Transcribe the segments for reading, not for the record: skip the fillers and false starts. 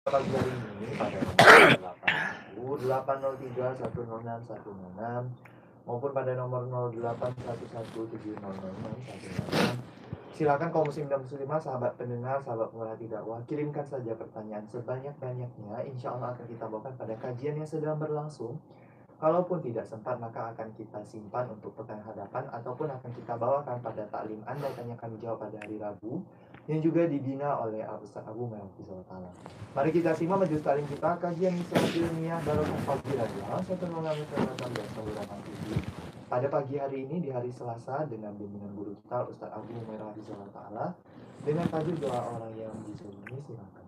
Pagi hari ini pada nomor 80803106106 maupun pada nomor 0811700616. Silakan kaum muslim dan muslimah, sahabat pendengar, sahabat pemerhati dakwah, kirimkan saja pertanyaan sebanyak-banyaknya. Insya Allah akan kita bawakan pada kajian yang sedang berlangsung. Kalaupun tidak sempat, maka akan kita simpan untuk pekan hadapan ataupun akan kita bawakan pada taklim Anda Tanya Kami Jawab pada hari Rabu yang juga dibina oleh Ustaz Abu Melkisul Ta'ala. Mari kita simak majelis taklim kita, kajian Islam ilmiah Barokah Pagi Raya 16 pada pagi hari ini di hari Selasa dengan bimbingan guru kita Ustaz Abu Melkisul Ta'ala dengan tajuk doa orang yang dizalimi. Silakan.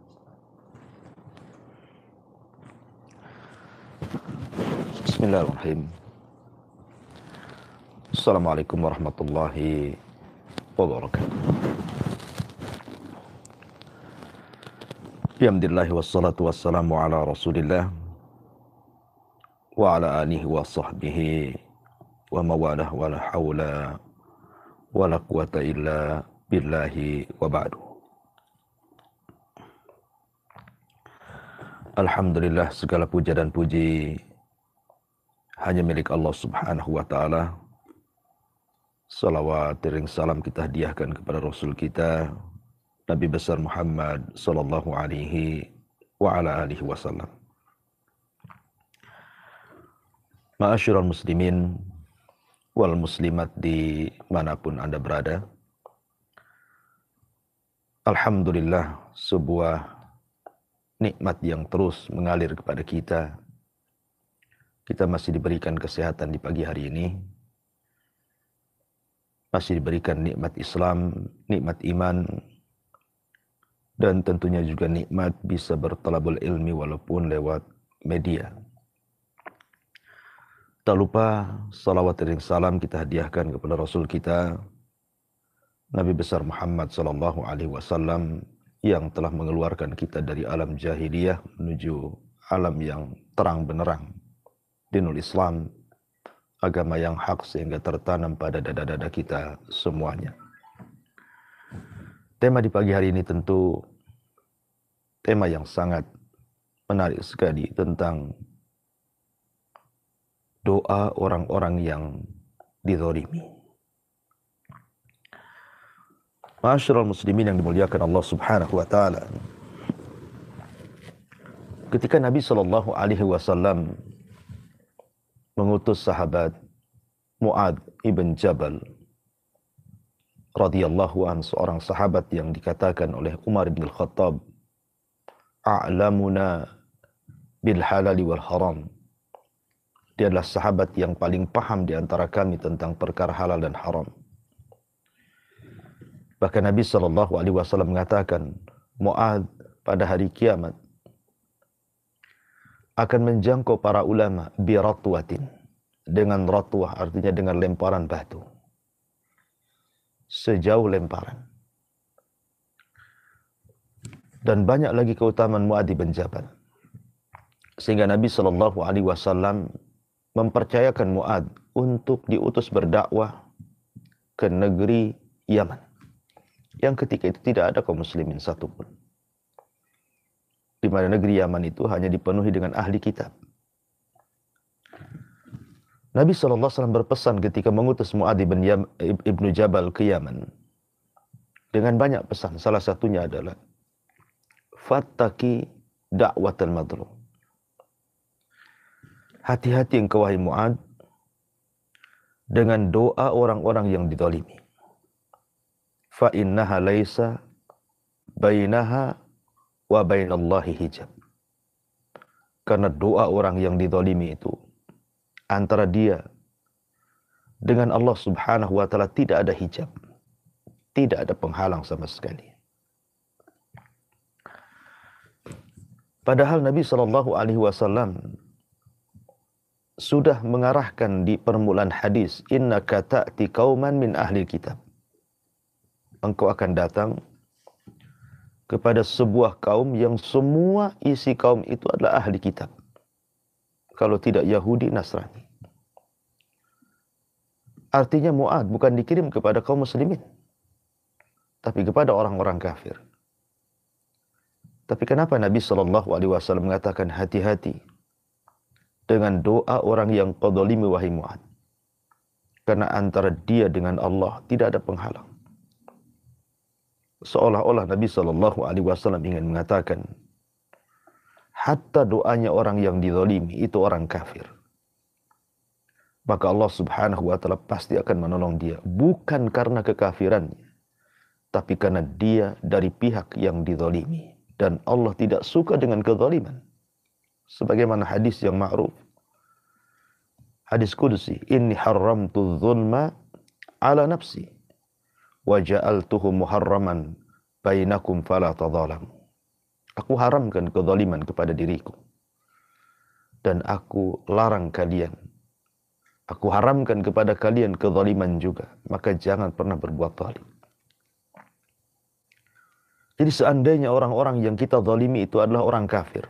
Bismillahirrahmanirrahim. Assalamualaikum warahmatullahi wabarakatuh. Alhamdulillah wassalatu wassalamu ala rasulillah wa ala alihi wa sahbihi wa mawalah wa la hawla wa la quwata illa billahi wa ba'du. Alhamdulillah, segala puja dan puji hanya milik Allah subhanahu wa ta'ala. Salawat dan salam kita hadiahkan kepada Rasul kita Nabi besar Muhammad sallallahu alaihi wa ala alihi wasallam. Ma'asyiral muslimin wal muslimat di manapun Anda berada. Alhamdulillah, sebuah nikmat yang terus mengalir kepada kita. Kita masih diberikan kesehatan di pagi hari ini. Masih diberikan nikmat Islam, nikmat iman, dan tentunya juga nikmat bisa bertalabul ilmi walaupun lewat media. Tak lupa salawat dan salam kita hadiahkan kepada Rasul kita Nabi besar Muhammad sallallahu alaihi wasallam yang telah mengeluarkan kita dari alam jahiliyah menuju alam yang terang benderang, dinul Islam, agama yang hak sehingga tertanam pada dada-dada kita semuanya. Tema di pagi hari ini tentu tema yang sangat menarik sekali tentang doa orang-orang yang dizalimi. Ma'asyiral muslimin yang dimuliakan Allah Subhanahu wa taala. Ketika Nabi sallallahu alaihi wasallam mengutus sahabat Mu'adz ibn Jabal radhiyallahu anhu, seorang sahabat yang dikatakan oleh Umar bin Khattab a'lamuna bil halali wal haram. Dia adalah sahabat yang paling paham di antara kami tentang perkara halal dan haram. Bahkan Nabi sallallahu alaihi wasallam mengatakan, Mu'adz pada hari kiamat akan menjangkau para ulama bi ratwatin, dengan ratwah artinya dengan lemparan batu, sejauh lemparan. Dan banyak lagi keutamaan Mu'adz bin Jabal, sehingga Nabi sallallahu alaihi wasallam mempercayakan Mu'adz untuk diutus berdakwah ke negeri Yaman, yang ketika itu tidak ada kaum muslimin satupun, di mana negeri Yaman itu hanya dipenuhi dengan ahli kitab. Nabi SAW berpesan ketika mengutus Mu'adz ibnu Jabal ke Yaman dengan banyak pesan. Salah satunya adalah fattaki da'watal madlum. Hati-hati engkau wahai Mu'adz dengan doa orang-orang yang dizalimi. Fa innaha laisa bainaha wa bainallahi hijab. Karena doa orang yang dizalimi itu antara dia dengan Allah Subhanahu wa taala tidak ada hijab, tidak ada penghalang sama sekali. Padahal Nabi sallallahu alaihi wasallam sudah mengarahkan di permulaan hadis, innaka ta'ti qauman min ahli kitab. Engkau akan datang kepada sebuah kaum yang semua isi kaum itu adalah ahli kitab. Kalau tidak Yahudi, Nasrani. Artinya Mu'adz bukan dikirim kepada kaum muslimin, tapi kepada orang-orang kafir. Tapi kenapa Nabi SAW mengatakan hati-hati dengan doa orang yang kau zalimi wahai Mu'ad? Karena antara dia dengan Allah tidak ada penghalang. Seolah-olah Nabi SAW ingin mengatakan, hatta doanya orang yang dizalimi itu orang kafir, maka Allah Subhanahu wa Ta'ala pasti akan menolong dia, bukan karena kekafirannya, tapi karena dia dari pihak yang dizalimi, dan Allah tidak suka dengan kezaliman. Sebagaimana hadis yang ma'ruf, hadis qudsi, inni haramtu dzulma ala nafsi wa ja'altuhu muharraman bainakum fala tadzalamu. Aku haramkan kezaliman kepada diriku dan aku larang kalian. Aku haramkan kepada kalian kezaliman juga, maka jangan pernah berbuat zalim. Jadi seandainya orang-orang yang kita zalimi itu adalah orang kafir,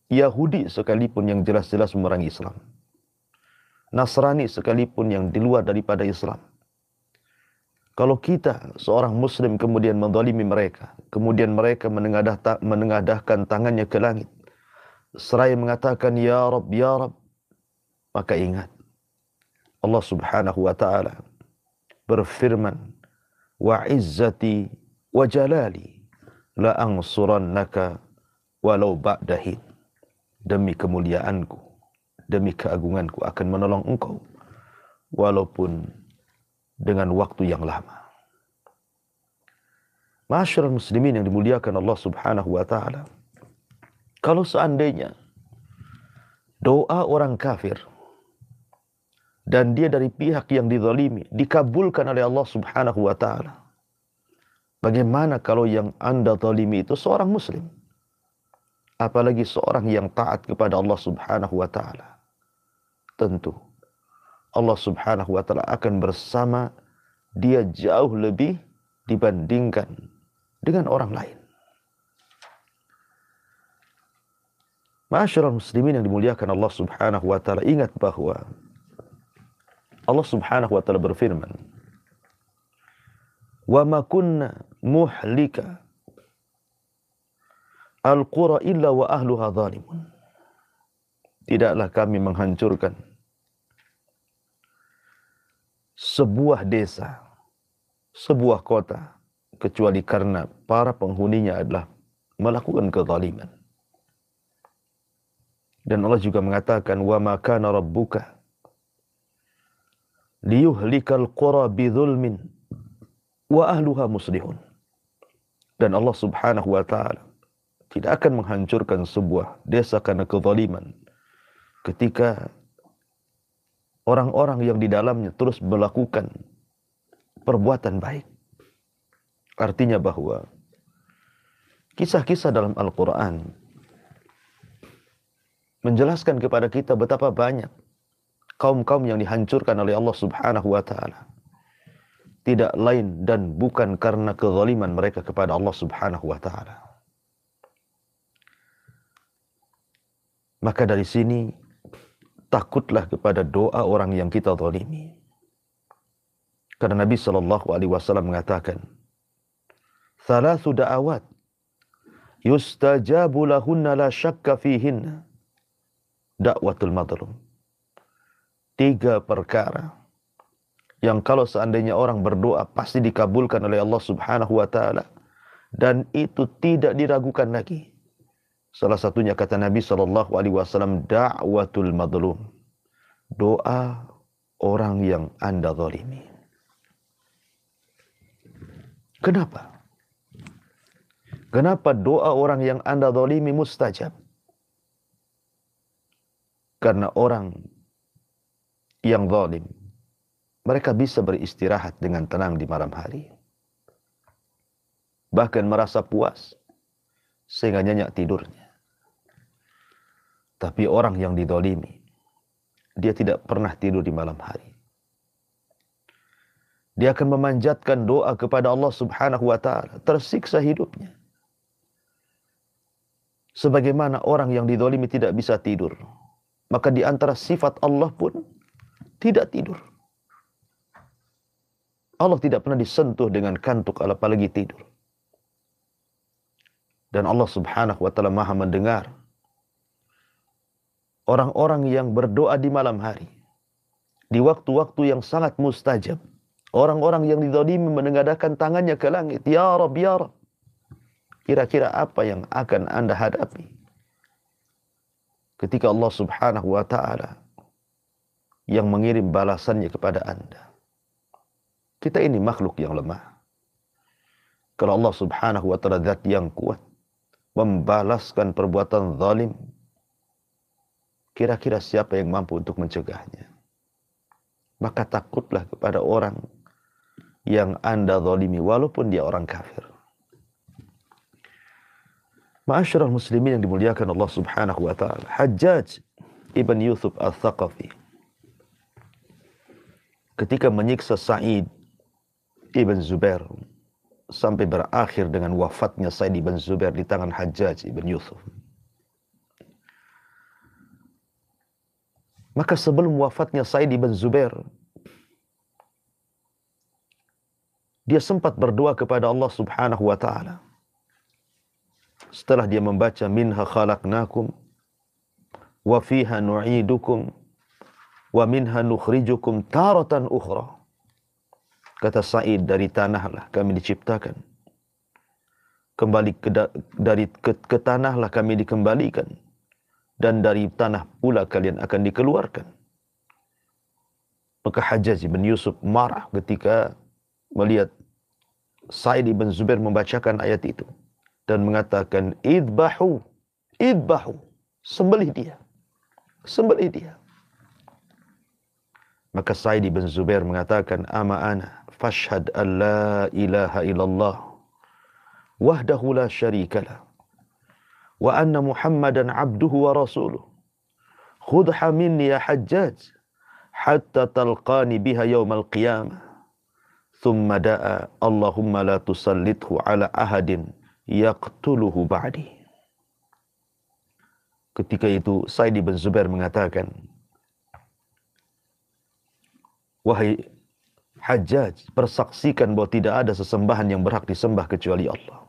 Yahudi sekalipun yang jelas-jelas memerangi Islam, Nasrani sekalipun yang di luar daripada Islam, kalau kita seorang muslim kemudian menzalimi mereka, kemudian mereka menengadahkan tangannya ke langit seraya mengatakan ya Rabb, maka ingat Allah Subhanahu wa Ta'ala berfirman, wa izzati wa jalali la ansurannaka walau ba'dahin. Demi kemuliaanku, demi keagunganku akan menolong engkau walaupun dengan waktu yang lama. Ma'asyiral muslimin yang dimuliakan Allah Subhanahu wa Ta'ala, kalau seandainya doa orang kafir dan dia dari pihak yang dizalimi dikabulkan oleh Allah Subhanahu wa Ta'ala, bagaimana kalau yang Anda zalimi itu seorang muslim? Apalagi seorang yang taat kepada Allah Subhanahu wa Ta'ala. Tentu Allah Subhanahu wa Ta'ala akan bersama dia jauh lebih dibandingkan dengan orang lain. Ma'asyiral muslimin yang dimuliakan Allah Subhanahu wa Ta'ala, ingat bahwa Allah Subhanahu wa Ta'ala berfirman, wa ma kunna muhlika al-qura illa wa ahluha zalimun. Tidaklah kami menghancurkan sebuah desa, sebuah kota, kecuali karena para penghuninya adalah melakukan kezaliman. Dan Allah juga mengatakan, wa ma kana rabbuka liyuhlikal qura bidzulmin wa ahluha muslihun. Dan Allah Subhanahu wa Ta'ala tidak akan menghancurkan sebuah desa karena kezaliman ketika orang-orang yang di dalamnya terus melakukan perbuatan baik. Artinya bahwa kisah-kisah dalam Al-Quran menjelaskan kepada kita betapa banyak kaum-kaum yang dihancurkan oleh Allah Subhanahu wa Ta'ala, tidak lain dan bukan karena kezaliman mereka kepada Allah Subhanahu wa Ta'ala. Maka dari sini takutlah kepada doa orang yang kita zalimi. Karena Nabi SAW mengatakan, thalathu da'awat yustajabu lahunna la syakka fihinna da'watul madlum. 3 perkara yang kalau seandainya orang berdoa pasti dikabulkan oleh Allah Subhanahu wa Ta'ala, dan itu tidak diragukan lagi. Salah satunya kata Nabi SAW, da'watul madlum, doa orang yang Anda zalimi. Kenapa? Kenapa doa orang yang Anda zalimi mustajab? Karena orang yang zalim, mereka bisa beristirahat dengan tenang di malam hari. Bahkan merasa puas sehingga nyenyak tidurnya. Tapi orang yang dizalimi, dia tidak pernah tidur di malam hari. Dia akan memanjatkan doa kepada Allah Subhanahu wa Ta'ala, tersiksa hidupnya. Sebagaimana orang yang dizalimi tidak bisa tidur, maka di antara sifat Allah pun tidak tidur. Allah tidak pernah disentuh dengan kantuk apalagi tidur. Dan Allah Subhanahu wa taala Maha mendengar orang-orang yang berdoa di malam hari, di waktu-waktu yang sangat mustajab. Orang-orang yang dizalimi menengadahkan tangannya ke langit, ya Rabb, ya Rabb. Kira-kira apa yang akan Anda hadapi ketika Allah Subhanahu wa taala yang mengirim balasannya kepada Anda? Kita ini makhluk yang lemah. Kalau Allah Subhanahu wa taala zat yang kuat membalaskan perbuatan zalim, kira-kira siapa yang mampu untuk mencegahnya? Maka takutlah kepada orang yang Anda zalimi walaupun dia orang kafir. Ma'asyiral muslimin yang dimuliakan Allah Subhanahu wa taala, Hajjaj ibn Yusuf al-Thaqafi ketika menyiksa Sa'id ibn Zubair sampai berakhir dengan wafatnya Sa'id ibn Zubair di tangan Hajjaj ibn Yusuf. Maka sebelum wafatnya Sa'id ibn Zubair, dia sempat berdoa kepada Allah Subhanahu wa taala. Setelah dia membaca minha khalaqnakum wa fiha nu'idukum wa minha nukhrijukum taratan ukhra. Kata Sa'id, dari tanahlah kami diciptakan. Kembali ke tanahlah kami dikembalikan. Dan dari tanah pula kalian akan dikeluarkan. Maka Hajjaj bin Yusuf marah ketika melihat Sa'id ibn Zubair membacakan ayat itu. Dan mengatakan, idbahu, idbahu, sembelih dia, sembelih dia. Maka Sa'id ibn Zubair mengatakan, ama ana fashhad an la ilaha illallah wahdahu la syarikalah wa anna Muhammadan abduhu wa rasuluh. Khudha minni ya Hajjaj hatta talqani biha yawmal qiyamah. Thumma da'a Allahumma la tusallithu ala ahadin yaqtuluhu ba'di. Ketika itu Sa'id ibn Zubair mengatakan, wahai Hajjaj, persaksikan bahwa tidak ada sesembahan yang berhak disembah kecuali Allah,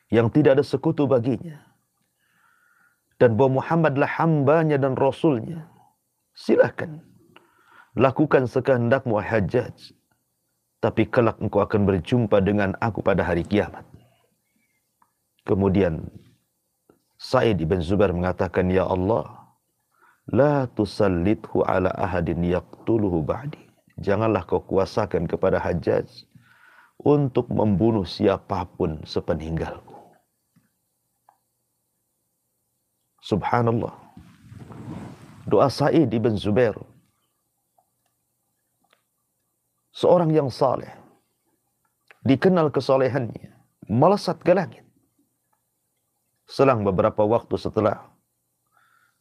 yang tidak ada sekutu baginya, dan bahwa Muhammadlah hambanya dan rasulnya. Silakan lakukan sekehendakmu wahai Hajjaj, tapi kelak engkau akan berjumpa dengan aku pada hari kiamat. Kemudian Sa'id ibn Zubair mengatakan, ya Allah, la tusallithu ala ahadin yaqtuluhu ba'di. Janganlah kau kuasakan kepada Hajjaj untuk membunuh siapapun sepeninggalku. Subhanallah. Doa Sa'id ibn Zubair, seorang yang saleh, dikenal kesolehannya, melesat ke langit. Selang beberapa waktu setelah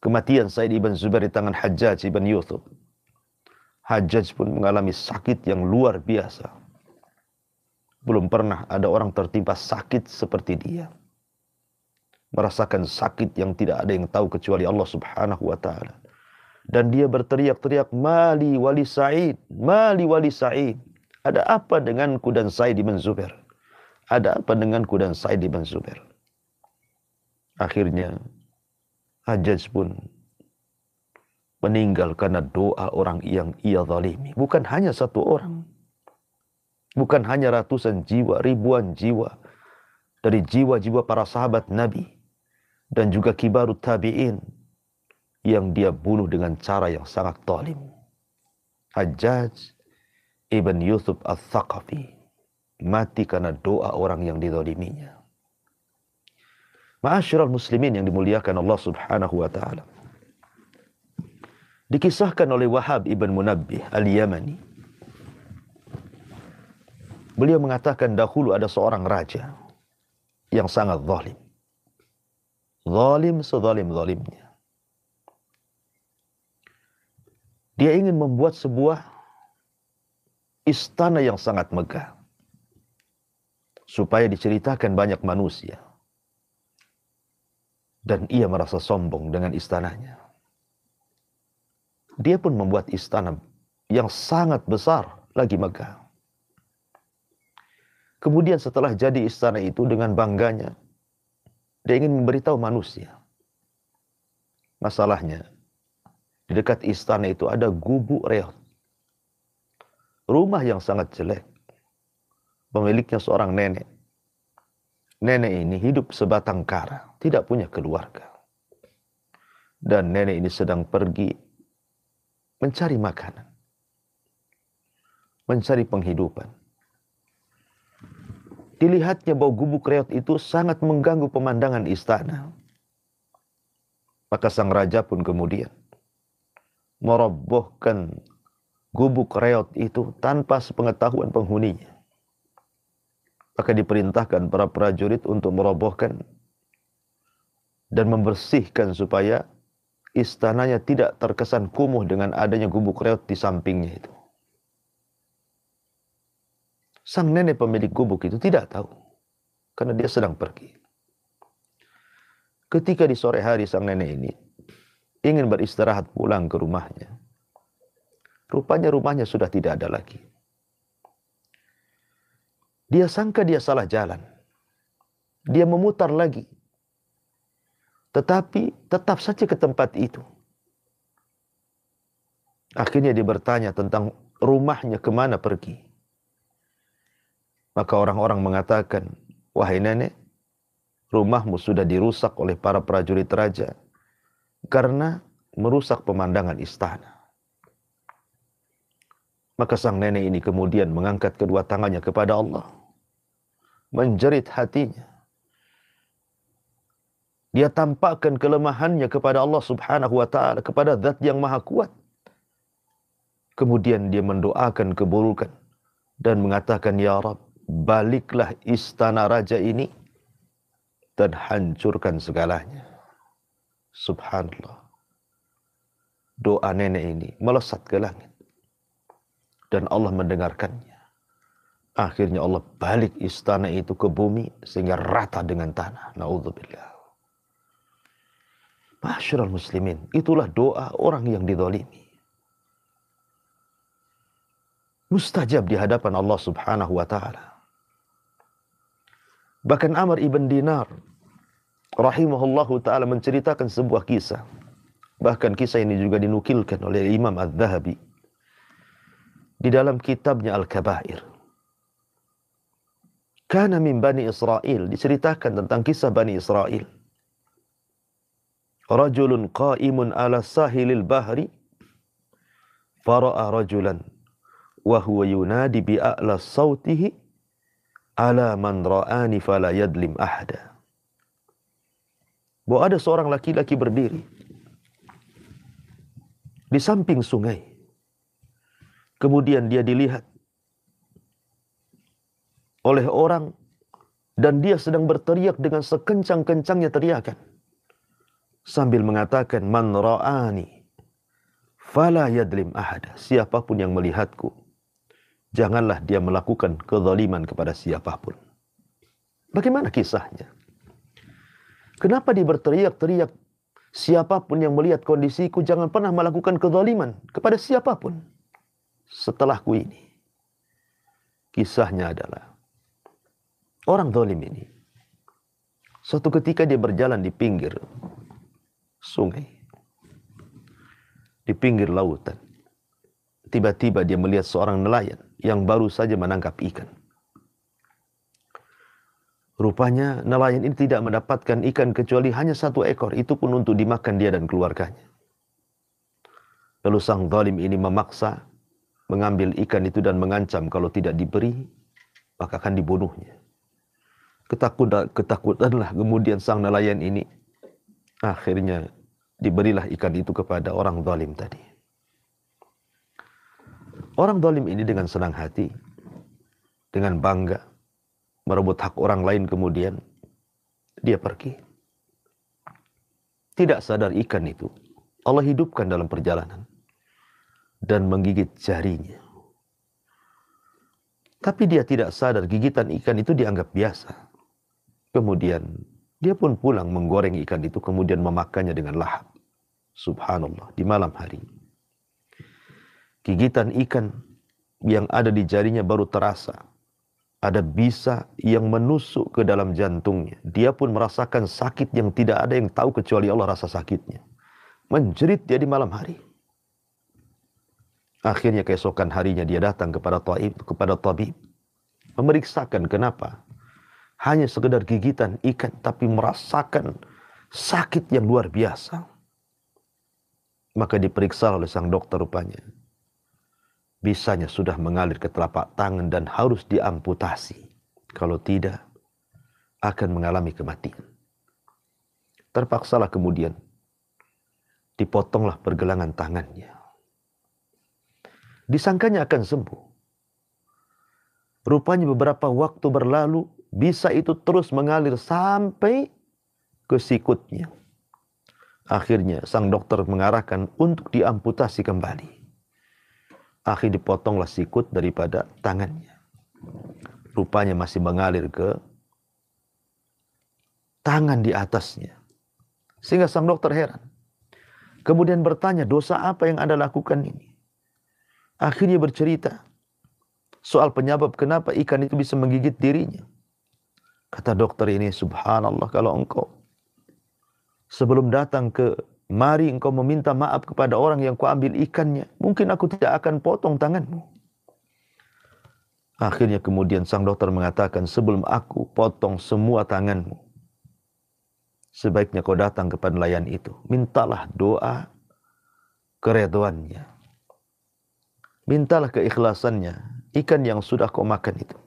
kematian Sa'id ibn Zubair di tangan Hajjaj ibn Yusuf, Hajjaj pun mengalami sakit yang luar biasa. Belum pernah ada orang tertimpa sakit seperti dia. Merasakan sakit yang tidak ada yang tahu kecuali Allah Subhanahu wa taala. Dan dia berteriak-teriak, mali wali Sa'id, mali wali Sa'id. Ada apa denganku dan Sa'id ibn Zubair? Ada apa denganku dan Sa'id ibn Zubair? Akhirnya Hajjaj pun meninggal karena doa orang yang ia zalimi. Bukan hanya satu orang, bukan hanya ratusan jiwa, ribuan jiwa dari jiwa-jiwa para sahabat Nabi dan juga kibarut tabi'in yang dia bunuh dengan cara yang sangat zalim. Hajjaj ibn Yusuf al-Thaqafi mati karena doa orang yang dizaliminya. Ma'asyiral muslimin yang dimuliakan Allah Subhanahu wa taala. Dikisahkan oleh Wahab ibn Munabbih al-Yamani. Beliau mengatakan dahulu ada seorang raja yang sangat zalim. Zalim sezalim-zalimnya. Dia ingin membuat sebuah istana yang sangat megah, supaya diceritakan banyak manusia. Dan ia merasa sombong dengan istananya. Dia pun membuat istana yang sangat besar lagi megah. Kemudian setelah jadi istana itu dengan bangganya, Dia ingin memberitahu manusia. Masalahnya, di dekat istana itu ada gubuk reot. Rumah yang sangat jelek. Pemiliknya seorang nenek. Nenek ini hidup sebatang kara, tidak punya keluarga. Dan nenek ini sedang pergi mencari makanan. Mencari penghidupan. Dilihatnya bahwa gubuk reot itu sangat mengganggu pemandangan istana. Maka sang raja pun kemudian merobohkan gubuk reot itu tanpa sepengetahuan penghuninya. Maka diperintahkan para prajurit untuk merobohkan dan membersihkan supaya istananya tidak terkesan kumuh dengan adanya gubuk reot di sampingnya itu. Sang nenek pemilik gubuk itu tidak tahu karena dia sedang pergi. Ketika di sore hari sang nenek ini ingin beristirahat pulang ke rumahnya. Rupanya rumahnya sudah tidak ada lagi. Dia sangka dia salah jalan. Dia memutar lagi. Tetapi tetap saja ke tempat itu. Akhirnya dia bertanya tentang rumahnya kemana pergi. Maka orang-orang mengatakan, wahai nenek, rumahmu sudah dirusak oleh para prajurit raja karena merusak pemandangan istana. Maka sang nenek ini kemudian mengangkat kedua tangannya kepada Allah. Menjerit hatinya. Dia tampakkan kelemahannya kepada Allah subhanahu wa ta'ala, kepada zat yang maha kuat. Kemudian dia mendoakan keburukan dan mengatakan, ya Rabb, baliklah istana raja ini dan hancurkan segalanya. Subhanallah. Doa nenek ini melesat ke langit. Dan Allah mendengarkannya. Akhirnya Allah balik istana itu ke bumi sehingga rata dengan tanah. Na'udzubillah. Ma'asyiral muslimin, itulah doa orang yang dizalimi. Mustajab di hadapan Allah subhanahu wa ta'ala. Bahkan Amr ibn Dinar rahimahullahu ta'ala menceritakan sebuah kisah. Bahkan kisah ini juga dinukilkan oleh Imam Az-Zahabi di dalam kitabnya Al-Kabair. Kana min Bani Israel, diceritakan tentang kisah Bani Israel. Rajulun qa'imun ala sahilil bahri fara'a rajulan wa huwa yunadi bi a'la sautihi ala man ra'ani fala yadlim ahada. Bahwa ada seorang laki-laki berdiri di samping sungai. Kemudian dia dilihat oleh orang dan dia sedang berteriak dengan sekencang-kencangnya teriakan sambil mengatakan, man ra'ani fala yadlim ahada. Siapapun yang melihatku, janganlah dia melakukan kezaliman kepada siapapun. Bagaimana kisahnya? Kenapa dia berteriak-teriak, siapapun yang melihat kondisiku jangan pernah melakukan kezaliman kepada siapapun setelahku ini? Kisahnya adalah orang zalim ini suatu ketika dia berjalan di pinggir sungai, di pinggir lautan. Tiba-tiba dia melihat seorang nelayan yang baru saja menangkap ikan. Rupanya nelayan ini tidak mendapatkan ikan kecuali hanya satu ekor, itu pun untuk dimakan dia dan keluarganya. Lalu sang zalim ini memaksa mengambil ikan itu dan mengancam kalau tidak diberi maka akan dibunuhnya. Ketakutanlah kemudian sang nelayan ini. Akhirnya diberilah ikan itu kepada orang zalim tadi. Orang zalim ini dengan senang hati, dengan bangga, merebut hak orang lain, kemudian dia pergi. Tidak sadar ikan itu Allah hidupkan dalam perjalanan dan menggigit jarinya. Tapi dia tidak sadar gigitan ikan itu dianggap biasa. Kemudian dia pun pulang menggoreng ikan itu, kemudian memakannya dengan lahap. Subhanallah, di malam hari. Gigitan ikan yang ada di jarinya baru terasa ada bisa yang menusuk ke dalam jantungnya. Dia pun merasakan sakit yang tidak ada yang tahu kecuali Allah rasa sakitnya. Menjerit dia di malam hari. Akhirnya keesokan harinya dia datang kepada tabib, memeriksakan kenapa. Hanya sekedar gigitan ikan, tapi merasakan sakit yang luar biasa. Maka diperiksa oleh sang dokter rupanya. Bisanya sudah mengalir ke telapak tangan dan harus diamputasi. Kalau tidak, akan mengalami kematian. Terpaksalah kemudian dipotonglah pergelangan tangannya. Disangkanya akan sembuh. Rupanya beberapa waktu berlalu, bisa itu terus mengalir sampai ke sikutnya. Akhirnya sang dokter mengarahkan untuk diamputasi kembali. Akhirnya dipotonglah sikut daripada tangannya. Rupanya masih mengalir ke tangan di atasnya. Sehingga sang dokter heran. Kemudian bertanya, dosa apa yang Anda lakukan ini? Akhirnya bercerita soal penyebab kenapa ikan itu bisa menggigit dirinya. Kata dokter ini, subhanallah, kalau engkau sebelum datang ke mari engkau meminta maaf kepada orang yang kau ambil ikannya, mungkin aku tidak akan potong tanganmu. Akhirnya kemudian sang dokter mengatakan, sebelum aku potong semua tanganmu, sebaiknya kau datang kepada nelayan itu. Mintalah doa keredoannya. Mintalah keikhlasannya. Ikan yang sudah kau makan itu.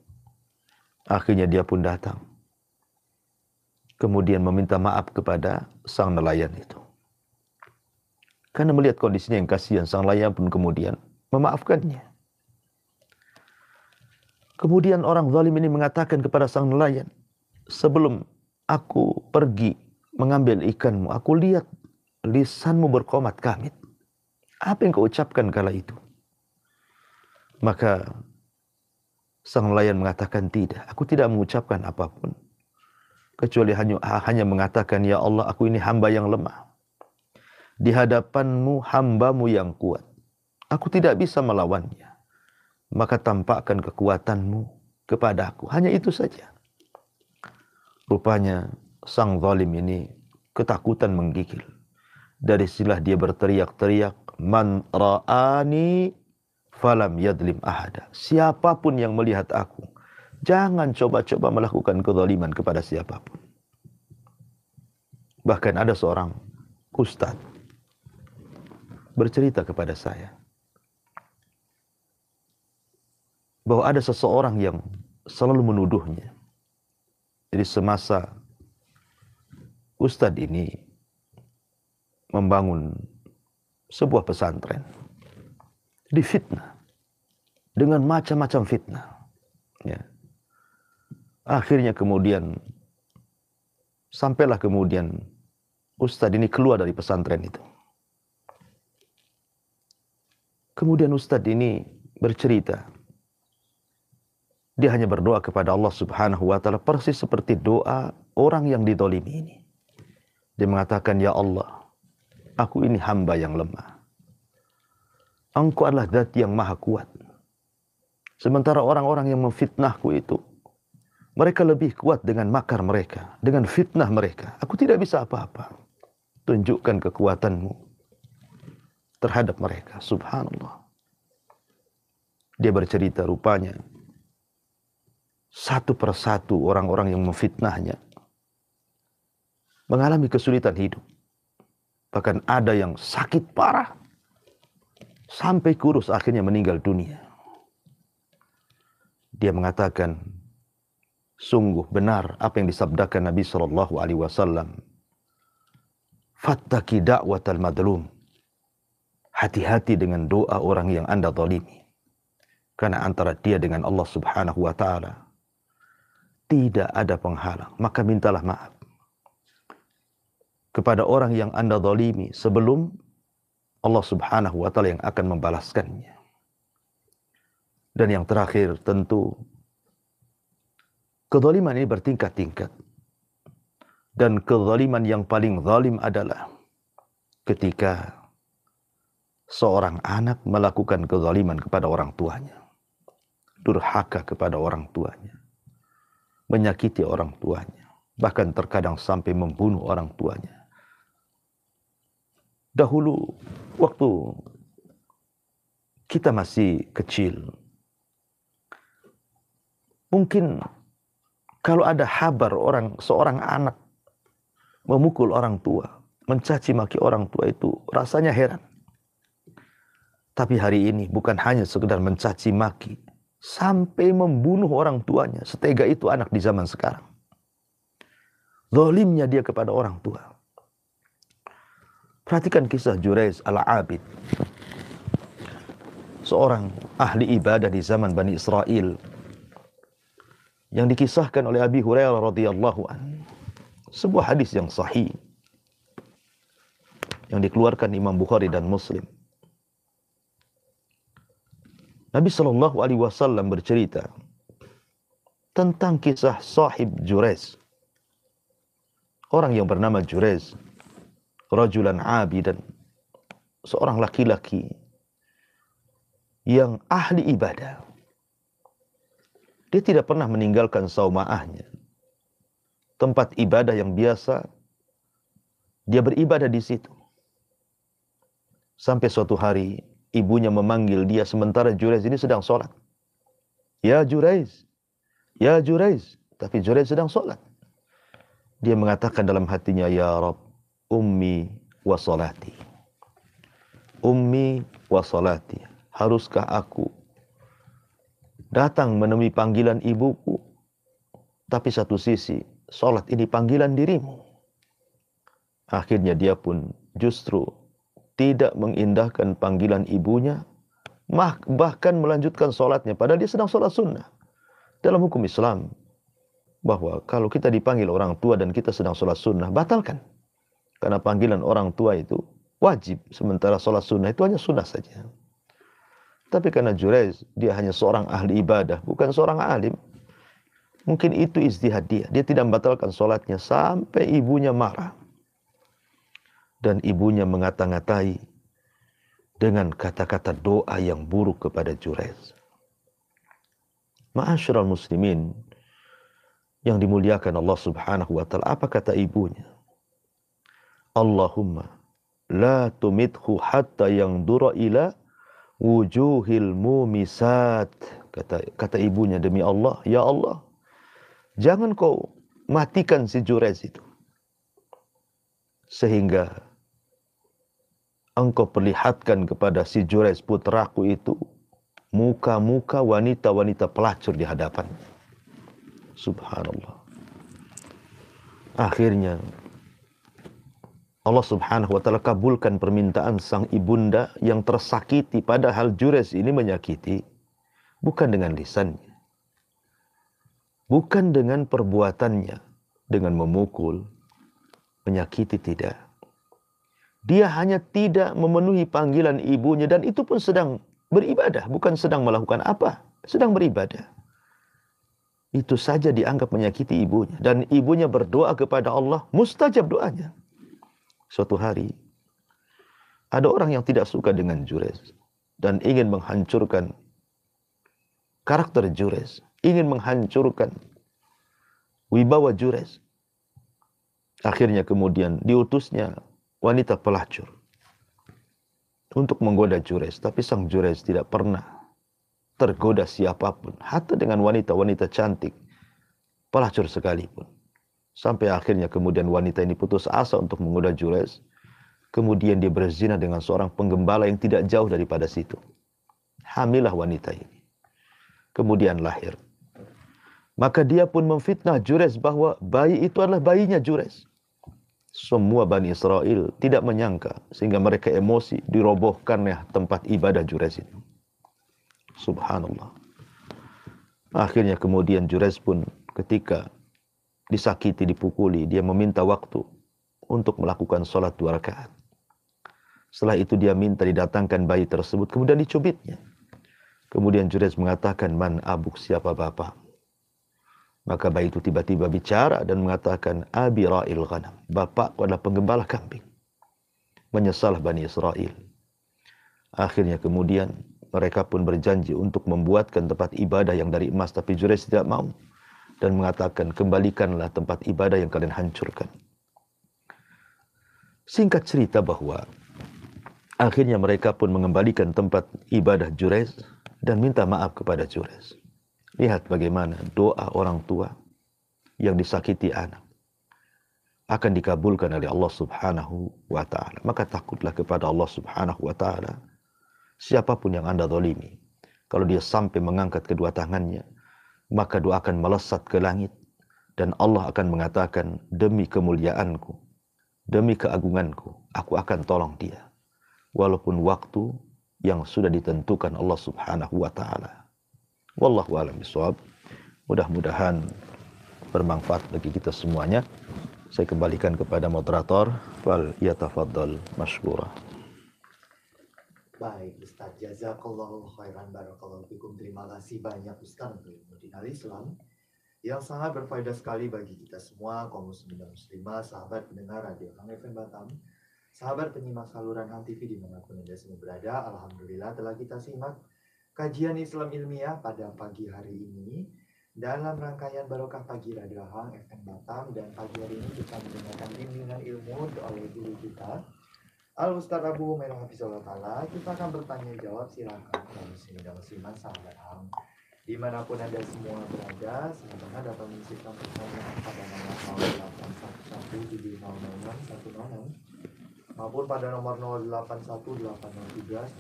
Akhirnya dia pun datang. Kemudian meminta maaf kepada sang nelayan itu. Karena melihat kondisinya yang kasihan, sang nelayan pun kemudian memaafkannya. Kemudian orang zalim ini mengatakan kepada sang nelayan, sebelum aku pergi mengambil ikanmu, aku lihat lisanmu berkomat kamit. Apa yang kau ucapkan kala itu? Maka sang nelayan mengatakan, tidak, aku tidak mengucapkan apapun. Kecuali hanya mengatakan, ya Allah, aku ini hamba yang lemah. Di hadapanmu hambamu yang kuat. Aku tidak bisa melawannya. Maka tampakkan kekuatanmu kepadaku. Hanya itu saja. Rupanya sang zalim ini ketakutan menggigil. Dari silah dia berteriak-teriak, man ra'ani falam yadlim ahada. Siapapun yang melihat aku, jangan coba-coba melakukan kezaliman kepada siapapun. Bahkan ada seorang ustadz bercerita kepada saya bahwa ada seseorang yang selalu menuduhnya. Jadi semasa ustadz ini membangun sebuah pesantren, difitnah dengan macam-macam fitnah. Ya. Akhirnya kemudian sampailah kemudian ustadz ini keluar dari pesantren itu. Kemudian ustadz ini bercerita, dia hanya berdoa kepada Allah Subhanahu wa ta'ala persis seperti doa orang yang dizalimi ini. Dia mengatakan, ya Allah, aku ini hamba yang lemah. Engkau adalah zat yang maha kuat. Sementara orang-orang yang memfitnahku itu, mereka lebih kuat dengan makar mereka, dengan fitnah mereka. Aku tidak bisa apa-apa. Tunjukkan kekuatanmu terhadap mereka. Subhanallah. Dia bercerita rupanya, satu persatu orang-orang yang memfitnahnya mengalami kesulitan hidup. Bahkan ada yang sakit parah, sampai kurus akhirnya meninggal dunia. Dia mengatakan, sungguh benar apa yang disabdakan Nabi SAW. Fattaki da'watal madlum. Hati-hati dengan doa orang yang Anda zalimi. Karena antara dia dengan Allah Subhanahu wa ta'ala tidak ada penghalang. Maka mintalah maaf kepada orang yang Anda zalimi sebelum Allah Subhanahu wa ta'ala yang akan membalaskannya. Dan yang terakhir tentu kezaliman ini bertingkat-tingkat. Dan kezaliman yang paling zalim adalah ketika seorang anak melakukan kezaliman kepada orang tuanya. Durhaka kepada orang tuanya. menyakiti orang tuanya, bahkan terkadang sampai membunuh orang tuanya. Dahulu waktu kita masih kecil, mungkin kalau ada kabar seorang anak memukul orang tua, mencaci maki orang tua, itu rasanya heran. Tapi hari ini bukan hanya sekedar mencaci maki, sampai membunuh orang tuanya. Setega itu anak di zaman sekarang. Zalimnya dia kepada orang tua. Perhatikan kisah Jurayz al-Abid, seorang ahli ibadah di zaman Bani Israel, yang dikisahkan oleh Abi Hurairah radhiyallahu anhu. Sebuah hadis yang sahih yang dikeluarkan Imam Bukhari dan Muslim. Nabi SAW bercerita tentang kisah sahib Jurayz, orang yang bernama Jurayz, rajulan abidan, seorang laki-laki yang ahli ibadah. Dia tidak pernah meninggalkan saumaahnya, tempat ibadah yang biasa dia beribadah di situ. Sampai suatu hari ibunya memanggil dia sementara Jurayz ini sedang sholat. Ya Jurayz, ya Jurayz. Tapi Jurayz sedang sholat. Dia mengatakan dalam hatinya, ya Rabb, ummi wa salati. Ummi wa salati. Haruskah aku datang menemui panggilan ibuku, tapi satu sisi sholat ini panggilan dirimu. Akhirnya dia pun justru tidak mengindahkan panggilan ibunya, bahkan melanjutkan sholatnya, padahal dia sedang sholat sunnah. Dalam hukum Islam, bahwa kalau kita dipanggil orang tua dan kita sedang sholat sunnah, batalkan. Karena panggilan orang tua itu wajib, sementara sholat sunnah itu hanya sunnah saja. Tapi karena Jurayz, dia hanya seorang ahli ibadah, bukan seorang alim, mungkin itu ijtihad dia. Dia tidak membatalkan sholatnya sampai ibunya marah. Dan ibunya mengata-ngatai dengan kata-kata doa yang buruk kepada Jurayz. Ma'asyiral muslimin yang dimuliakan Allah Subhanahu wa ta'ala, apa kata ibunya? Allahumma la tumithu hatta yangdura ila wujuhil mumisat. Kata ibunya, demi Allah, ya Allah, jangan kau matikan si Jurayz itu, sehingga engkau perlihatkan kepada si Jurayz putraku itu muka-muka wanita-wanita pelacur di hadapan. Subhanallah. Akhirnya Allah Subhanahu wa ta'ala kabulkan permintaan sang ibunda yang tersakiti, padahal Jurayz ini menyakiti bukan dengan lisannya, bukan dengan perbuatannya, dengan memukul, menyakiti, tidak. Dia hanya tidak memenuhi panggilan ibunya, dan itu pun sedang beribadah, bukan sedang melakukan apa, sedang beribadah. Itu saja dianggap menyakiti ibunya, dan ibunya berdoa kepada Allah, mustajab doanya. Suatu hari ada orang yang tidak suka dengan Jurayz dan ingin menghancurkan karakter Jurayz, ingin menghancurkan wibawa Jurayz. Akhirnya kemudian diutusnya wanita pelacur untuk menggoda Jurayz, tapi sang Jurayz tidak pernah tergoda siapapun, hatta dengan wanita-wanita cantik, pelacur sekalipun. Sampai akhirnya kemudian wanita ini putus asa untuk menggoda Jurayz. Kemudian dia berzina dengan seorang penggembala yang tidak jauh daripada situ. Hamilah wanita ini. Kemudian lahir. Maka dia pun memfitnah Jurayz bahwa bayi itu adalah bayinya Jurayz. Semua Bani Israel tidak menyangka, sehingga mereka emosi, dirobohkannya tempat ibadah Jurayz itu. Subhanallah. Akhirnya kemudian Jurayz pun ketika disakiti, dipukuli, dia meminta waktu untuk melakukan sholat 2 rakaat. Setelah itu dia minta didatangkan bayi tersebut, kemudian dicubitnya. Kemudian Jurayz mengatakan, man abuk, siapa bapak? Maka bayi itu tiba-tiba bicara dan mengatakan, abi ra'il ghanam, bapakku adalah penggembala kambing. Menyesalah Bani Israel. Akhirnya kemudian mereka pun berjanji untuk membuatkan tempat ibadah yang dari emas, tapi Jurayz tidak mau. dan mengatakan, kembalikanlah tempat ibadah yang kalian hancurkan. Singkat cerita bahwa akhirnya mereka pun mengembalikan tempat ibadah Jurez dan minta maaf kepada Jurez. Lihat bagaimana doa orang tua yang disakiti anak akan dikabulkan oleh Allah Subhanahu wa ta'ala. Maka takutlah kepada Allah Subhanahu wa ta'ala. Siapapun yang Anda zalimi, kalau dia sampai mengangkat kedua tangannya, maka doa akan melesat ke langit dan Allah akan mengatakan, demi kemuliaanku, demi keagunganku, aku akan tolong dia. Walaupun waktu yang sudah ditentukan Allah Subhanahu wa ta'ala. Wallahu a'lam bishawab. Mudah-mudahan bermanfaat bagi kita semuanya. Saya kembalikan kepada moderator. Fal yatafaddal mashkura. Baik, Ustaz. Jazakallahu khairan, barakallahu fikum. Terima kasih banyak Ustaz untuk ilmu dinal Islam yang sangat berfaedah sekali bagi kita semua, kaum muslimin dan muslimah, sahabat pendengar Radio Hang FM Batam, sahabat penyimak saluran Hang TV dimanapun Anda semua berada. Alhamdulillah telah kita simak kajian Islam ilmiah pada pagi hari ini dalam rangkaian Barokah Pagi Radio Hang FM Batam, dan pagi hari ini kita mendengarkan bimbingan ilmu oleh guru kita Al-Ustaz Abu Umairah Hafizullah Ta'ala. Kita akan bertanya jawab, silakan kaum muslimin dan muslimah sahabat Hang dimanapun Anda semua berada, silakan dapat mengirimkan pertanyaan pada nomor 081170061006 maupun pada nomor 0818031001.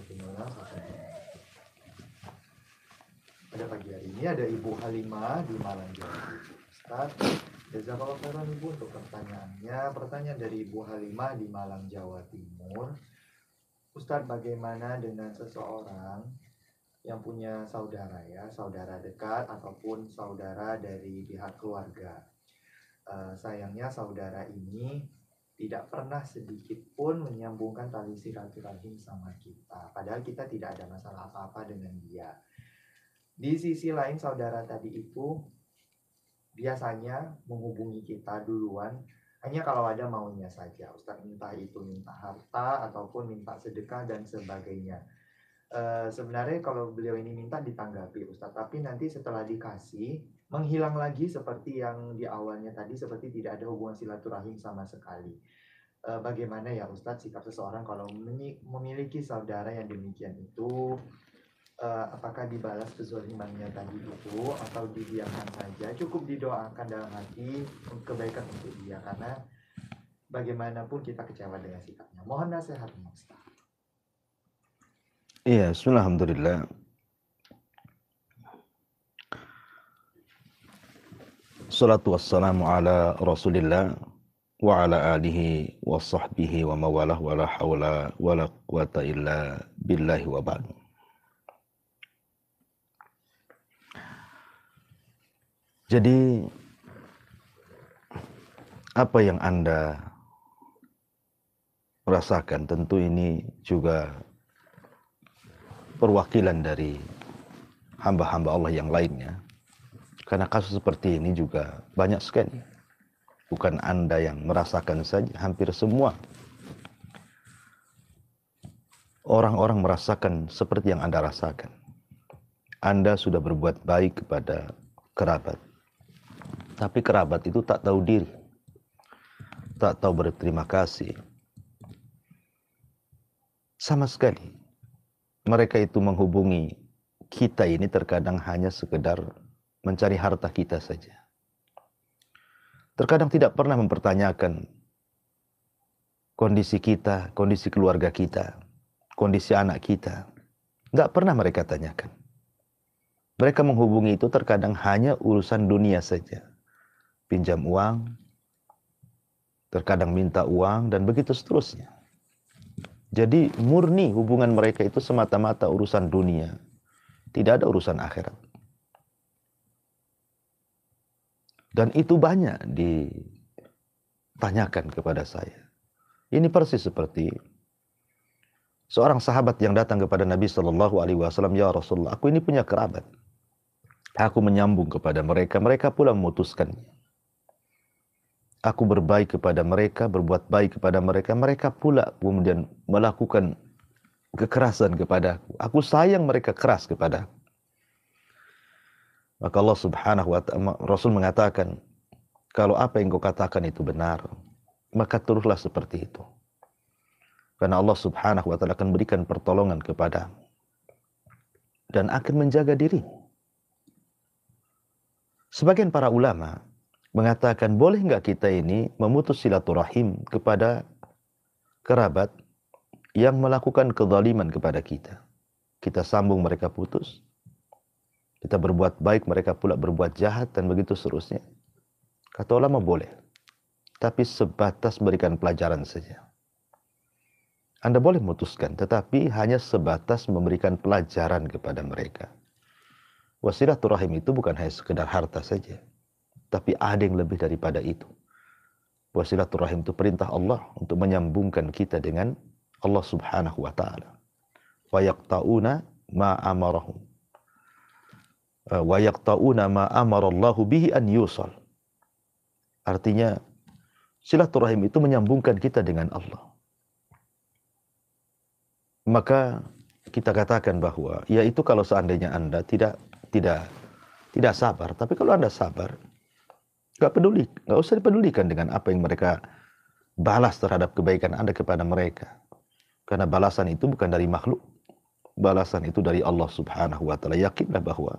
Pada pagi hari ini ada Ibu Halimah di Malang, Jawa Timur. Ustaz, jazakallahu khairan Ibu untuk pertanyaannya. Pertanyaan dari Ibu Halimah di Malang, Jawa Timur. Ustaz, bagaimana dengan seseorang yang punya saudara saudara dekat ataupun saudara dari pihak keluarga. Sayangnya saudara ini tidak pernah sedikit pun menyambungkan tali silaturahim sama kita. Padahal kita tidak ada masalah apa-apa dengan dia. Di sisi lain saudara tadi itu biasanya menghubungi kita duluan hanya kalau ada maunya saja, Ustaz, entah itu minta harta ataupun minta sedekah dan sebagainya. Sebenarnya kalau beliau ini minta ditanggapi, Ustaz, tapi nanti setelah dikasih menghilang lagi seperti yang di awalnya tadi, seperti tidak ada hubungan silaturahim sama sekali. Bagaimana ya Ustaz sikap seseorang kalau memiliki saudara yang demikian itu? Apakah dibalas kezalimannya tadi itu atau didiamkan saja, cukup didoakan dalam hati kebaikan untuk dia, karena bagaimanapun kita kecewa dengan sikapnya. Mohon nasihatnya Ustaz. Iya, alhamdulillah. Salatu wassalamu ala Rasulillah wa ala alihi wa sahbihi wa mawalah wa la hawla wa la quwata illa billahi wa ba'd. Jadi apa yang Anda rasakan tentu ini juga perwakilan dari hamba-hamba Allah yang lainnya. Karena kasus seperti ini juga banyak sekali. Bukan Anda yang merasakan saja, hampir semua orang-orang merasakan seperti yang Anda rasakan. Anda sudah berbuat baik kepada kerabat. Tapi kerabat itu tak tahu diri, tak tahu berterima kasih. Sama sekali. Mereka itu menghubungi kita ini terkadang hanya sekedar mencari harta kita saja. Terkadang tidak pernah mempertanyakan kondisi kita, kondisi keluarga kita, kondisi anak kita. Nggak pernah mereka tanyakan. Mereka menghubungi itu terkadang hanya urusan dunia saja. Pinjam uang, terkadang minta uang, dan begitu seterusnya. Jadi murni hubungan mereka itu semata-mata urusan dunia. Tidak ada urusan akhirat. Dan itu banyak ditanyakan kepada saya. Ini persis seperti seorang sahabat yang datang kepada Nabi SAW, ya Rasulullah, aku ini punya kerabat. Aku menyambung kepada mereka, mereka pula memutuskannya. Aku berbaik kepada mereka, berbuat baik kepada mereka, mereka pula kemudian melakukan kekerasan kepada aku. Aku sayang mereka keras kepada aku. Maka Allah Subhanahu wa ta'ala, Rasul mengatakan, kalau apa yang kau katakan itu benar, maka teruslah seperti itu. Karena Allah Subhanahu wa ta'ala akan berikan pertolongan kepadamu dan akan menjaga diri. Sebagian para ulama mengatakan, boleh nggak kita ini memutus silaturahim kepada kerabat yang melakukan kezaliman kepada kita. Kita sambung, mereka putus. Kita berbuat baik, mereka pula berbuat jahat, dan begitu seterusnya. Kata ulama boleh, tapi sebatas berikan pelajaran saja. Anda boleh memutuskan, tetapi hanya sebatas memberikan pelajaran kepada mereka. Wasilaturahim itu bukan hanya sekedar harta saja, tapi ada yang lebih daripada itu. Wasilaturahim itu perintah Allah untuk menyambungkan kita dengan Allah Subhanahu wa ta'ala. Wa yaqta'una ma amarahum. Wa yaqta'una ma amarallahu bihi an yusal. Artinya, silaturahim itu menyambungkan kita dengan Allah. Maka kita katakan bahwa, yaitu kalau seandainya Anda tidak sabar. Tapi kalau Anda sabar, nggak usah dipedulikan dengan apa yang mereka balas terhadap kebaikan Anda kepada mereka. Karena balasan itu bukan dari makhluk. Balasan itu dari Allah Subhanahu wa ta'ala. Yakinlah bahwa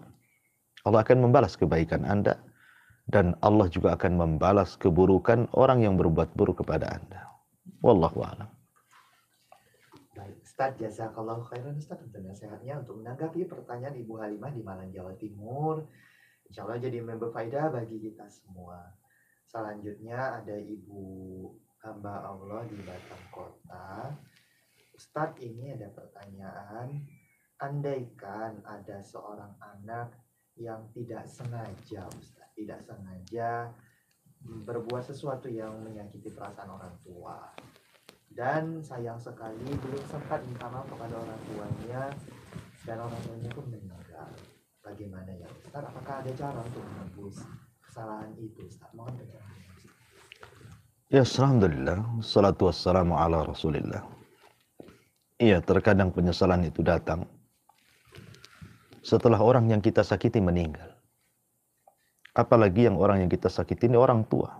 Allah akan membalas kebaikan Anda, dan Allah juga akan membalas keburukan orang yang berbuat buruk kepada Anda. Wallahu a'lam. Baik, Ustaz, jazakallahu khairan Ustaz untuk nasihatnya untuk menanggapi pertanyaan Ibu Halimah di Malang, Jawa Timur. Insya Allah jadi member faedah bagi kita semua. Selanjutnya ada Ibu hamba Allah di Batam Kota. Ustaz, ini ada pertanyaan. Andaikan ada seorang anak yang tidak sengaja, Ustaz, tidak sengaja berbuat sesuatu yang menyakiti perasaan orang tua, dan sayang sekali belum sempat minta maaf kepada orang tuanya, dan orang tuanya pun meninggal. Bagaimana ya Ustaz? Apakah ada cara untuk menebus kesalahan itu, Ustaz? Mohon penjelasan. Ya, alhamdulillah, salatu wassalamu ala rasulillah. Iya, terkadang penyesalan itu datang setelah orang yang kita sakiti meninggal. Apalagi yang orang yang kita sakiti ini orang tua.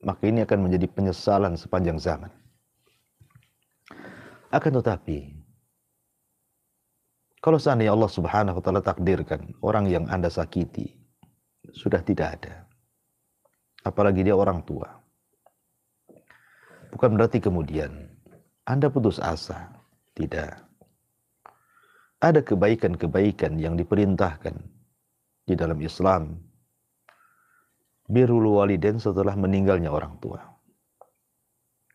Maka ini akan menjadi penyesalan sepanjang zaman. Akan tetapi, kalau seandainya Allah Subhanahu wa ta'ala takdirkan orang yang Anda sakiti sudah tidak ada, apalagi dia orang tua, bukan berarti kemudian Anda putus asa. Tidak. Ada kebaikan-kebaikan yang diperintahkan di dalam Islam. Birrul walidain setelah meninggalnya orang tua.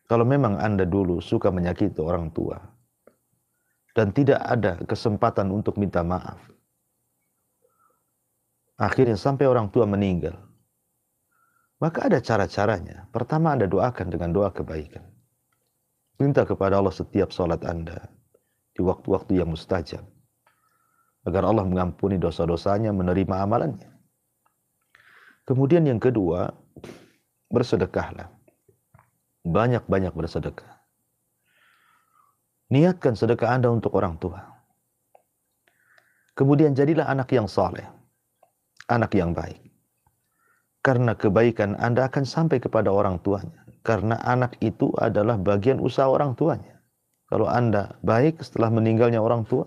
Kalau memang Anda dulu suka menyakiti orang tua dan tidak ada kesempatan untuk minta maaf, akhirnya sampai orang tua meninggal, maka ada cara-caranya. Pertama, Anda doakan dengan doa kebaikan. Minta kepada Allah setiap salat Anda di waktu-waktu yang mustajab, agar Allah mengampuni dosa-dosanya, menerima amalannya. Kemudian yang kedua, bersedekahlah. Banyak-banyak bersedekah. Niatkan sedekah Anda untuk orang tua. Kemudian jadilah anak yang saleh, anak yang baik. Karena kebaikan Anda akan sampai kepada orang tuanya. Karena anak itu adalah bagian usaha orang tuanya. Kalau Anda baik setelah meninggalnya orang tua,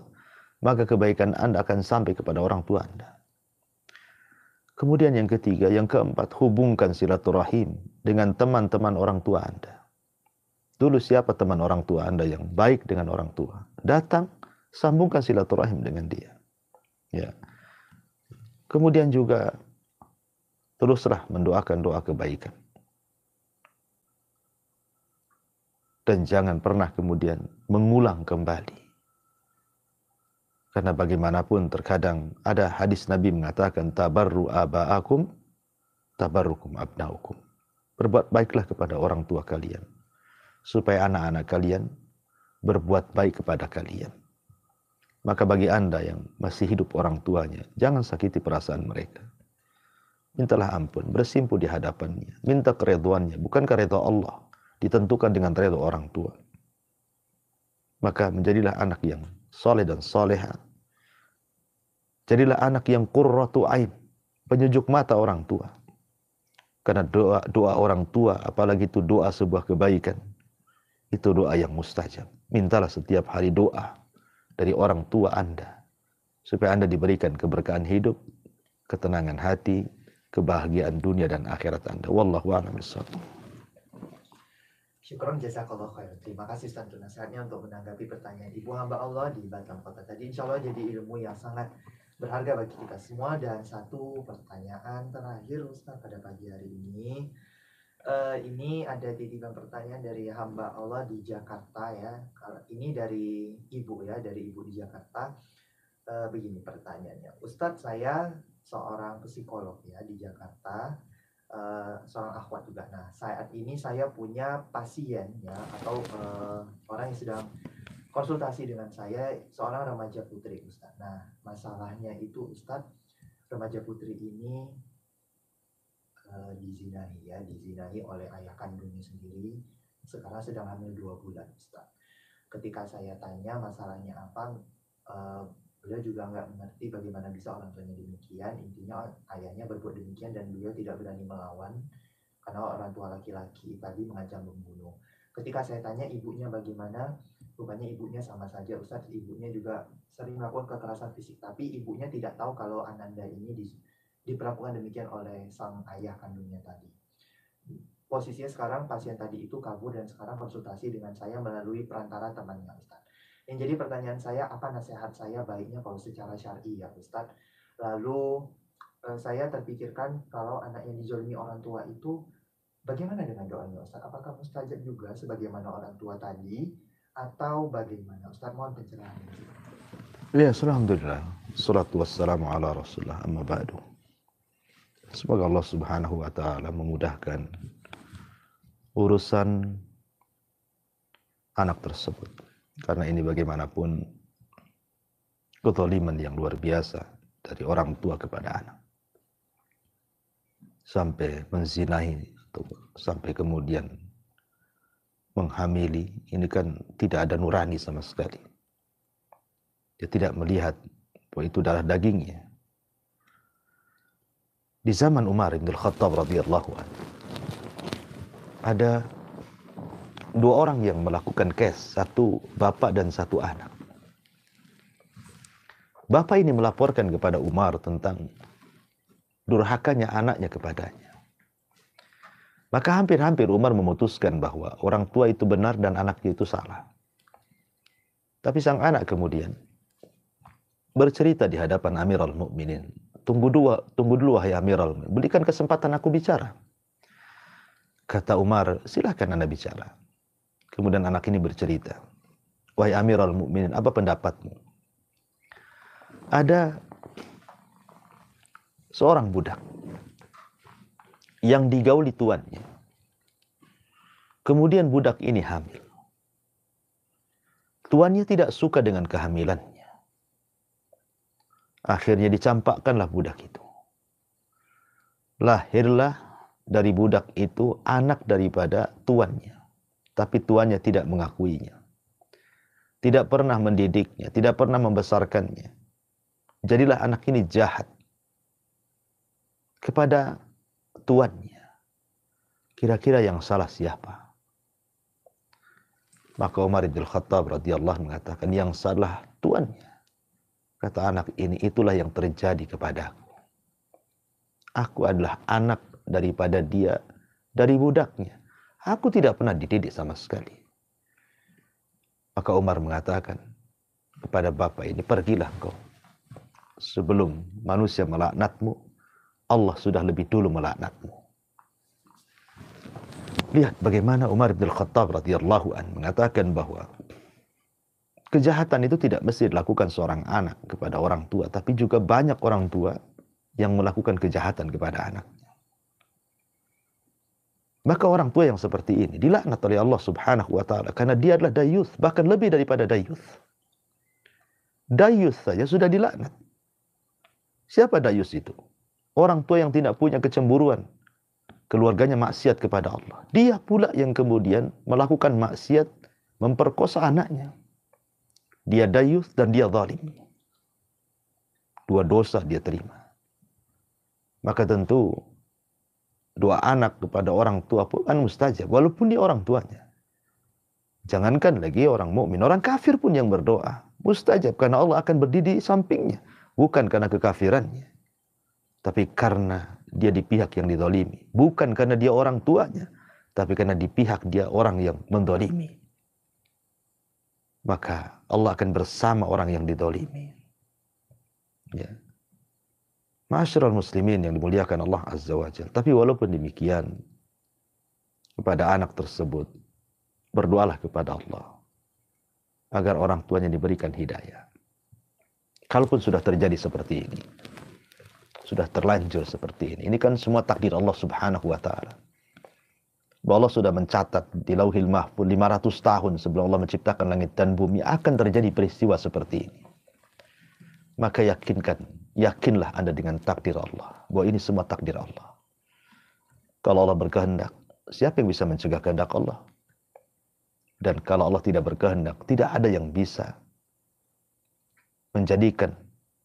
maka kebaikan Anda akan sampai kepada orang tua Anda. Kemudian yang ketiga, yang keempat, hubungkan silaturahim dengan teman-teman orang tua Anda. Dulu siapa teman orang tua Anda yang baik dengan orang tua? Datang, sambungkan silaturahim dengan dia. Ya. Kemudian juga teruslah mendoakan doa kebaikan. Dan jangan pernah kemudian mengulang kembali. Karena bagaimanapun terkadang ada hadis Nabi mengatakan, tabarru aba'akum, tabarrukum abnaukum. Berbuat baiklah kepada orang tua kalian, supaya anak-anak kalian berbuat baik kepada kalian. Maka bagi Anda yang masih hidup orang tuanya, jangan sakiti perasaan mereka. Mintalah ampun, bersimpuh di hadapannya, minta keridhaannya, bukan keridhaan Allah, ditentukan dengan redha orang tua. Maka menjadilah anak yang soleh dan soleha, Jadilah anak yang qurratu ain, penyejuk mata orang tua. Karena doa orang tua, apalagi itu doa sebuah kebaikan, itu doa yang mustajab. Mintalah setiap hari doa dari orang tua Anda, supaya Anda diberikan keberkahan hidup, ketenangan hati, kebahagiaan dunia dan akhirat Anda. Wallahu a'lam bishawab. Syukron jazakallah khair. Terima kasih Ustaz untuk nasihatnya untuk menanggapi pertanyaan Ibu hamba Allah di Batam Kota tadi. Insya Allah jadi ilmu yang sangat berharga bagi kita semua. Dan satu pertanyaan terakhir Ustaz pada pagi hari ini. Ini ada titipan pertanyaan dari hamba Allah di Jakarta ya. Ini dari Ibu ya, dari Ibu di Jakarta. Begini pertanyaannya. Ustadz, saya seorang psikolog ya di Jakarta. Seorang akhwat juga. Nah, saat ini saya punya pasien ya, atau orang yang sedang konsultasi dengan saya, seorang remaja putri Ustadz. Nah, masalahnya itu Ustadz, remaja putri ini dizinahi oleh ayah kandungnya sendiri. Sekarang sedang hamil 2 bulan Ustadz. Ketika saya tanya masalahnya apa, beliau juga nggak mengerti bagaimana bisa orang tuanya demikian. Intinya ayahnya berbuat demikian dan beliau tidak berani melawan karena orang tua laki-laki tadi mengancam membunuh. Ketika saya tanya ibunya bagaimana, rupanya ibunya sama saja Ustadz. Ibunya juga sering melakukan kekerasan fisik, tapi ibunya tidak tahu kalau Ananda ini diperlakukan demikian oleh sang ayah kandungnya tadi. Posisinya sekarang pasien tadi itu kabur dan sekarang konsultasi dengan saya melalui perantara temannya Ustadz. Yang jadi pertanyaan saya, apa nasihat saya baiknya kalau secara syar'i ya Ustadz? Lalu saya terpikirkan kalau anak yang dizolimi orang tua itu, bagaimana dengan doanya Ustadz? Apakah mustajab juga sebagaimana orang tua tadi? Atau bagaimana? Ustadz, mohon pencerahan. Ya, alhamdulillah. Salatu wassalamu ala rasulullah amma ba'du. Semoga Allah subhanahu wa ta'ala memudahkan urusan anak tersebut. Karena ini bagaimanapun kezaliman yang luar biasa dari orang tua kepada anak. Sampai menzinahi atau sampai kemudian menghamili, ini kan tidak ada nurani sama sekali. Dia tidak melihat bahwa itu darah dagingnya. Di zaman Umar bin Khattab radhiyallahu anhu, ada 2 orang yang melakukan kes, satu bapak dan satu anak. Bapak ini melaporkan kepada Umar tentang durhakanya anaknya kepadanya. Maka hampir-hampir Umar memutuskan bahwa orang tua itu benar dan anaknya itu salah. Tapi sang anak kemudian bercerita di hadapan Amirul Mukminin, tunggu dulu wahai Amirul Mukminin, berikan kesempatan aku bicara. Kata Umar, silakan Anda bicara. Kemudian anak ini bercerita, wahai Amirul Mukminin, apa pendapatmu? Ada seorang budak yang digauli tuannya. Kemudian budak ini hamil. Tuannya tidak suka dengan kehamilannya. Akhirnya dicampakkanlah budak itu. Lahirlah dari budak itu anak daripada tuannya. Tapi tuannya tidak mengakuinya. Tidak pernah mendidiknya, tidak pernah membesarkannya. Jadilah anak ini jahat kepada tuannya. Kira-kira yang salah siapa? Maka Umar bin Khattab radhiyallahu mengatakan, yang salah tuannya. Kata anak ini, itulah yang terjadi kepadaku. Aku adalah anak daripada dia, dari budaknya. Aku tidak pernah dididik sama sekali. Maka Umar mengatakan kepada bapak ini, pergilah engkau. Sebelum manusia melaknatmu, Allah sudah lebih dulu melaknatmu. Lihat bagaimana Umar bin Khattab radhiyallahu anhu mengatakan bahwa kejahatan itu tidak mesti dilakukan seorang anak kepada orang tua, tapi juga banyak orang tua yang melakukan kejahatan kepada anaknya. Maka orang tua yang seperti ini dilaknat oleh Allah subhanahu wa ta'ala. Karena dia adalah dayuth. Bahkan lebih daripada dayuth. Dayuth saja sudah dilaknat. Siapa dayuth itu? Orang tua yang tidak punya kecemburuan. Keluarganya maksiat kepada Allah. Dia pula yang kemudian melakukan maksiat. Memperkosa anaknya. Dia dayuth dan dia zalim. 2 dosa dia terima. Maka tentu doa anak kepada orang tua pun kan mustajab, walaupun dia orang tuanya. Jangankan lagi orang mukmin, orang kafir pun yang berdoa mustajab, karena Allah akan berdiri di sampingnya, bukan karena kekafirannya, tapi karena dia di pihak yang dizalimi, bukan karena dia orang tuanya, tapi karena di pihak dia orang yang menzalimi. Maka Allah akan bersama orang yang dizalimi. Ya. Ma'asyiral muslimin yang dimuliakan Allah Azza wa Jalla. Tapi walaupun demikian, kepada anak tersebut, berdoalah kepada Allah agar orang tuanya diberikan hidayah. Kalaupun sudah terjadi seperti ini, sudah terlanjur seperti ini kan semua takdir Allah Subhanahu wa Ta'ala. Allah sudah mencatat di Lauhil Mahfuz 500 tahun sebelum Allah menciptakan langit dan bumi akan terjadi peristiwa seperti ini. Maka yakinlah Anda dengan takdir Allah, bahwa ini semua takdir Allah. Kalau Allah berkehendak, siapa yang bisa mencegah kehendak Allah? Dan kalau Allah tidak berkehendak, tidak ada yang bisa menjadikan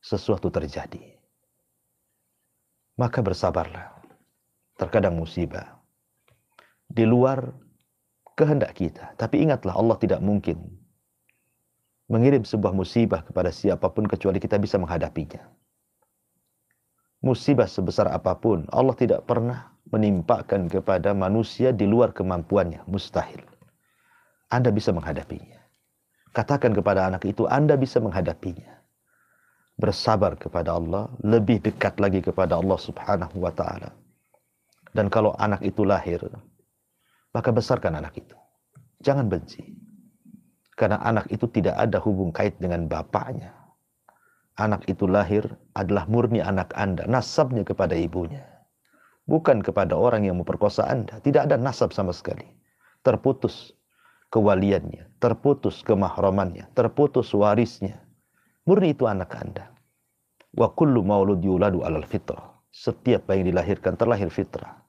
sesuatu terjadi. Maka bersabarlah. Terkadang musibah di luar kehendak kita. Tapi ingatlah, Allah tidak mungkin mengirim sebuah musibah kepada siapapun kecuali kita bisa menghadapinya. Musibah sebesar apapun, Allah tidak pernah menimpakan kepada manusia di luar kemampuannya. Mustahil. Anda bisa menghadapinya. Katakan kepada anak itu, Anda bisa menghadapinya. Bersabar kepada Allah, lebih dekat lagi kepada Allah Subhanahu wa Ta'ala. Dan kalau anak itu lahir, maka besarkan anak itu. Jangan benci. Karena anak itu tidak ada hubung kait dengan bapaknya. Anak itu lahir adalah murni anak Anda, nasabnya kepada ibunya. Bukan kepada orang yang memperkosa Anda. Tidak ada nasab sama sekali. Terputus kewaliannya, terputus kemahramannya, terputus warisnya. Murni itu anak Anda. Wa kullu maulud yuladu alal fitrah. Setiap bayi yang dilahirkan terlahir fitrah.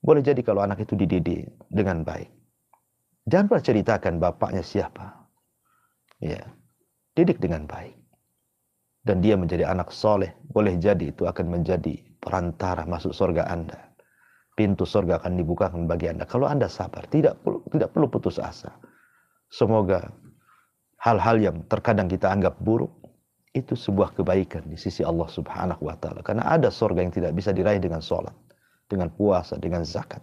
Boleh jadi kalau anak itu dididik dengan baik. Jangan pernah ceritakan bapaknya siapa. Ya, didik dengan baik. Dan dia menjadi anak soleh. Boleh jadi itu akan menjadi perantara masuk surga Anda. Pintu surga akan dibukakan bagi Anda. Kalau Anda sabar, tidak perlu putus asa. Semoga hal-hal yang terkadang kita anggap buruk, itu sebuah kebaikan di sisi Allah Subhanahu wa Ta'ala. Karena ada surga yang tidak bisa diraih dengan sholat, dengan puasa, dengan zakat.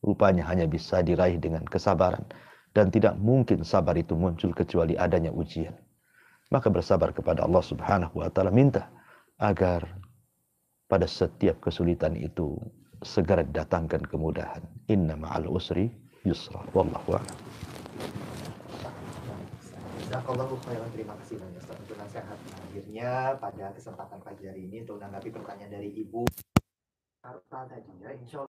Rupanya hanya bisa diraih dengan kesabaran. Dan tidak mungkin sabar itu muncul kecuali adanya ujian. Maka bersabar kepada Allah Subhanahu wa Ta'ala. Minta agar pada setiap kesulitan itu segera datangkan kemudahan. Inna ma'al usri yusra. Wallahu a'lam. Jazakallahu khairan, terima kasih banyak Ustaz untuk nasihat akhirnya pada kesempatan pagi hari ini untuk menanggapi pertanyaan dari Ibu Arta tadi ya. Insya Allah